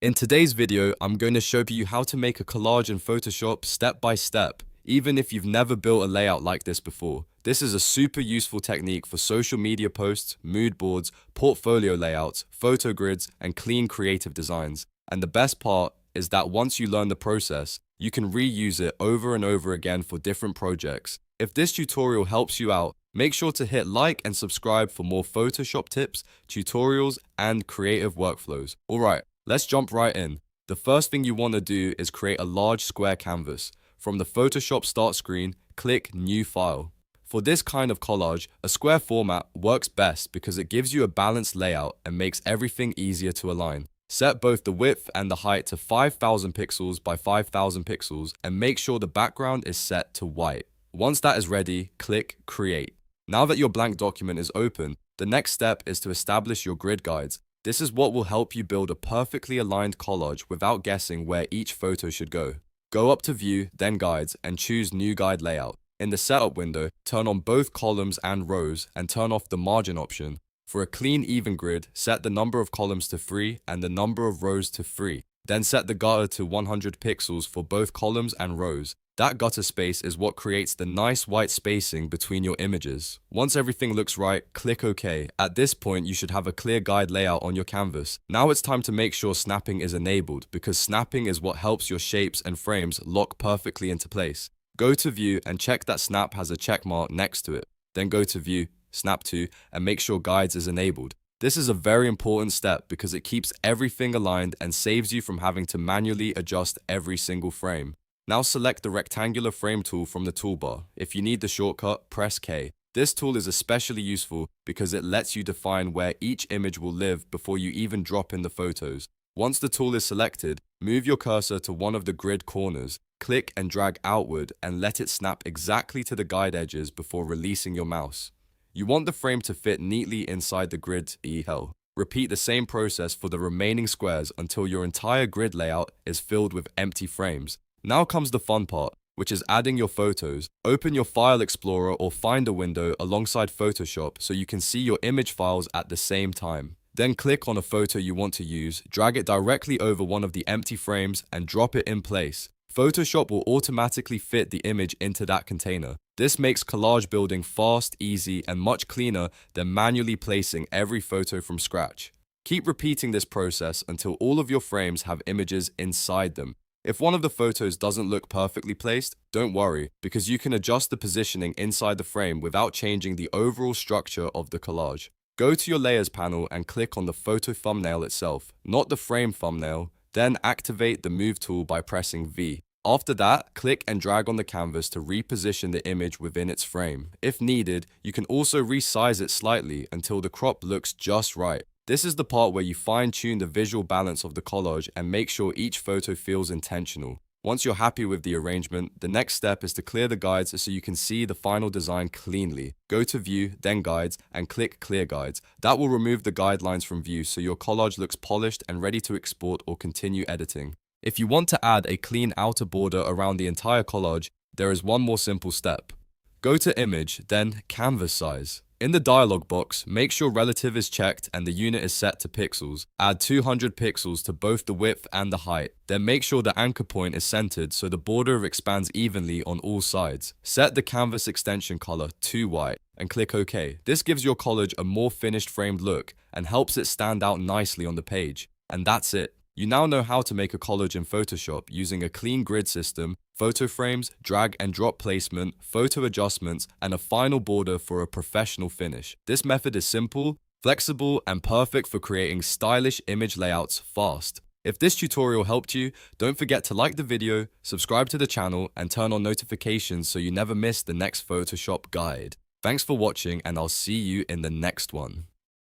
In today's video, I'm going to show you how to make a collage in Photoshop step by step, even if you've never built a layout like this before. This is a super useful technique for social media posts, mood boards, portfolio layouts, photo grids, and clean creative designs. And the best part is that once you learn the process, you can reuse it over and over again for different projects. If this tutorial helps you out, make sure to hit like and subscribe for more Photoshop tips, tutorials, and creative workflows. Alright, let's jump right in. The first thing you want to do is create a large square canvas. From the Photoshop start screen, click New File. For this kind of collage, a square format works best because it gives you a balanced layout and makes everything easier to align. Set both the width and the height to 5000 pixels by 5000 pixels and make sure the background is set to white. Once that is ready, click Create. Now that your blank document is open, the next step is to establish your grid guides. This is what will help you build a perfectly aligned collage without guessing where each photo should go. Go up to View, then Guides, and choose New Guide Layout. In the Setup window, turn on both columns and rows and turn off the margin option. For a clean, even grid, set the number of columns to 3 and the number of rows to 3. Then set the gutter to 100 pixels for both columns and rows. That gutter space is what creates the nice white spacing between your images. Once everything looks right, click OK. At this point, you should have a clear guide layout on your canvas. Now it's time to make sure snapping is enabled, because snapping is what helps your shapes and frames lock perfectly into place. Go to View and check that Snap has a check mark next to it. Then go to View, Snap to, and make sure Guides is enabled. This is a very important step because it keeps everything aligned and saves you from having to manually adjust every single frame. Now select the rectangular frame tool from the toolbar. If you need the shortcut, press K. This tool is especially useful because it lets you define where each image will live before you even drop in the photos. Once the tool is selected, move your cursor to one of the grid corners, click and drag outward and let it snap exactly to the guide edges before releasing your mouse. You want the frame to fit neatly inside the grid EL. Repeat the same process for the remaining squares until your entire grid layout is filled with empty frames. Now comes the fun part, which is adding your photos. Open your File Explorer or Finder window alongside Photoshop so you can see your image files at the same time. Then click on a photo you want to use, drag it directly over one of the empty frames and drop it in place. Photoshop will automatically fit the image into that container. This makes collage building fast, easy, and much cleaner than manually placing every photo from scratch. Keep repeating this process until all of your frames have images inside them. If one of the photos doesn't look perfectly placed, don't worry, because you can adjust the positioning inside the frame without changing the overall structure of the collage. Go to your Layers panel and click on the photo thumbnail itself, not the frame thumbnail, then activate the Move tool by pressing V. After that, click and drag on the canvas to reposition the image within its frame. If needed, you can also resize it slightly until the crop looks just right. This is the part where you fine-tune the visual balance of the collage and make sure each photo feels intentional. Once you're happy with the arrangement, the next step is to clear the guides so you can see the final design cleanly. Go to View, then Guides, and click Clear Guides. That will remove the guidelines from view so your collage looks polished and ready to export or continue editing. If you want to add a clean outer border around the entire collage, there is one more simple step. Go to Image, then Canvas Size. In the dialog box, make sure Relative is checked and the unit is set to pixels. Add 200 pixels to both the width and the height. Then make sure the anchor point is centered so the border expands evenly on all sides. Set the canvas extension color to white and click OK. This gives your collage a more finished framed look and helps it stand out nicely on the page. And that's it. You now know how to make a collage in Photoshop using a clean grid system, photo frames, drag and drop placement, photo adjustments, and a final border for a professional finish. This method is simple, flexible, and perfect for creating stylish image layouts fast. If this tutorial helped you, don't forget to like the video, subscribe to the channel, and turn on notifications so you never miss the next Photoshop guide. Thanks for watching, and I'll see you in the next one.